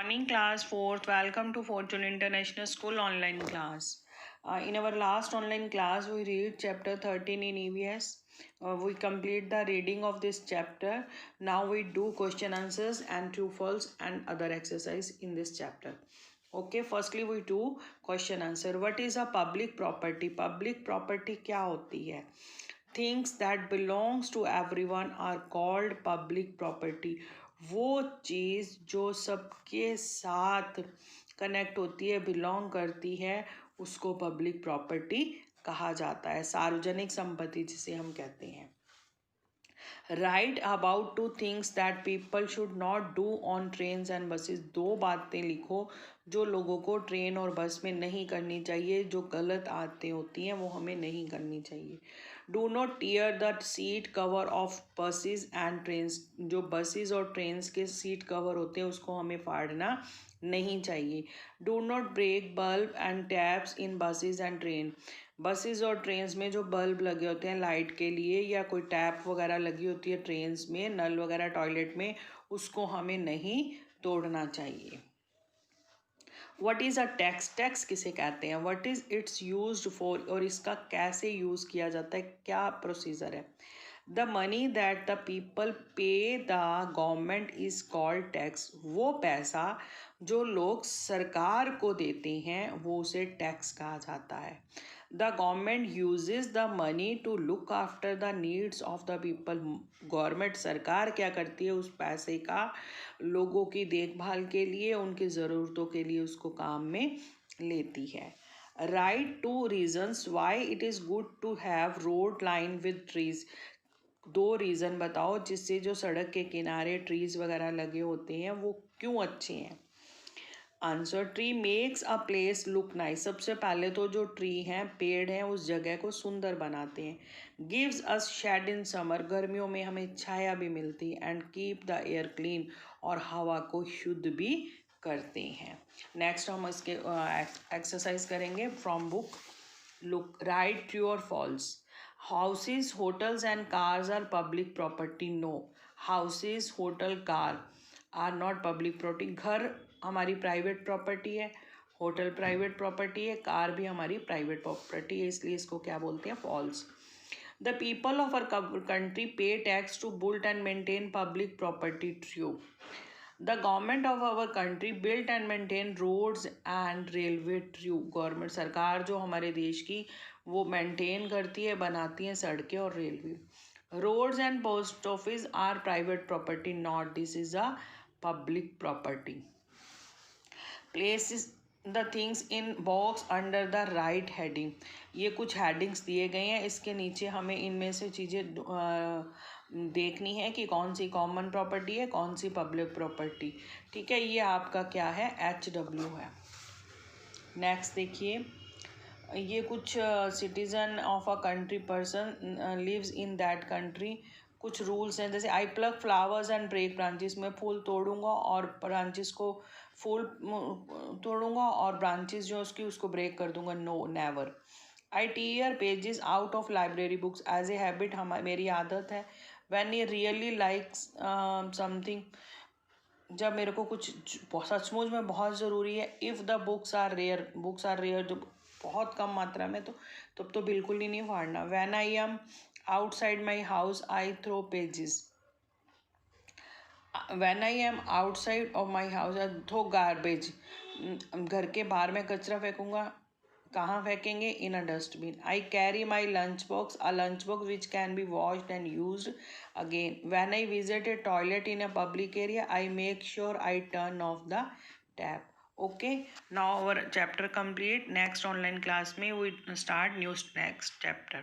Morning class, 4th. Welcome to Fortune International School online class. In our last online class, we read chapter 13 in EVS. We complete the reading of this chapter. Now we do question answers and true false and other exercise in this chapter. Okay, firstly we do question answer. What is a public property? Public property क्या होती है? Things that belongs to everyone are called public property. वो चीज़ जो सबके साथ connect होती है, belong करती है, उसको पब्लिक प्रॉपर्टी कहा जाता है, सार्वजनिक संपत्ति जिसे हम कहते हैं. Right about two things that people should not do on trains and buses. दो बातें लिखो जो लोगों को ट्रेन और बस में नहीं करनी चाहिए, जो गलत आदतें होती हैं वो हमें नहीं करनी चाहिए. Do not tear the seat cover of buses and trains. जो बसेस और ट्रेन्स के सीट कवर होते हैं उसको हमें फाड़ना नहीं चाहिए. Do not break bulb and taps in buses and train. Buses और ट्रेन्स में जो बल्ब लगे होते हैं लाइट के लिए या कोई टैप वगैरह लगी होती है ट्रेन्स में, नल वगैरह टॉयलेट में, उसको हमें नहीं तोड़ना चाहिए. What is a tax? Tax किसे कहते हैं? What is it's used for? और इसका कैसे यूज़ किया जाता है, क्या प्रोसीजर है? The money that the people pay the government is called tax. वो पैसा जो लोग सरकार को देते हैं वो उसे टैक्स कहा जाता है. The government uses the money to look after the needs of the people. Government सरकार क्या करती है, उस पैसे का लोगों की देखभाल के लिए, उनकी ज़रूरतों के लिए उसको काम में लेती है. Write two reasons why it is good to have road line with trees. दो रीज़न बताओ जिससे जो सड़क के किनारे ट्रीज वगैरह लगे होते हैं वो क्यों अच्छे हैं. Answer, tree makes a place look nice. सबसे पहले तो जो ट्री हैं, पेड़ हैं, उस जगह को सुंदर बनाते हैं. Gives us shade in summer. गर्मियों में हमें छाया भी मिलती है. And keep the air clean. और हवा को शुद्ध भी करते हैं. नेक्स्ट हम इसके एक्सरसाइज करेंगे from book. Look, right true और false. Houses, hotels and cars are public property. No, houses, hotel, car are not public property. घर हमारी प्राइवेट प्रॉपर्टी है, होटल प्राइवेट प्रॉपर्टी है, कार भी हमारी प्राइवेट प्रॉपर्टी है, इसलिए इसको क्या बोलते हैं, false. The people of our country pay tax to build and maintain public property. True. The government of our country build and maintain roads and railway. True. Government, सरकार जो हमारे देश की, वो मेंटेन करती है, बनाती है सड़कें और railway. Roads and post office are private property. Not, this is a public property. Place the things in box under the right heading. ये कुछ हेडिंग्स दिए गए हैं, इसके नीचे हमें इनमें से चीज़ें देखनी है कि कौन सी कॉमन प्रॉपर्टी है, कौन सी पब्लिक प्रॉपर्टी. ठीक है, ये आपका क्या है, HW है. नेक्स्ट देखिए, ये कुछ citizen of a country person lives in that country. कुछ रूल्स हैं, जैसे I pluck flowers and break branches. मैं फूल तोड़ूंगा और ब्रांचेस को, फूल तोड़ूंगा और ब्रांचेस जो उसकी उसको ब्रेक कर दूंगा. No, never. I tear pages out of library books as a habit. मेरी आदत है. व्हेन ये रियली लाइक्स समथिंग, जब मेरे को कुछ सचमुच में बहुत ज़रूरी है. If the books are rare, books are rare, जो बहुत कम मात्रा में, तो तब तो बिल्कुल ही नहीं फाड़ना. When I am outside my house I throw pages. When I am outside of my house I throw garbage. घर के बाहर में कचरा फेंकूंगा. कहाँ फेंकेंगे, in a dustbin. I carry my lunch box, a lunch box which can be washed and used again. When I visit a toilet in a public area I make sure I turn off the tap. Okay, now our chapter complete. Next online class में we start new next chapter.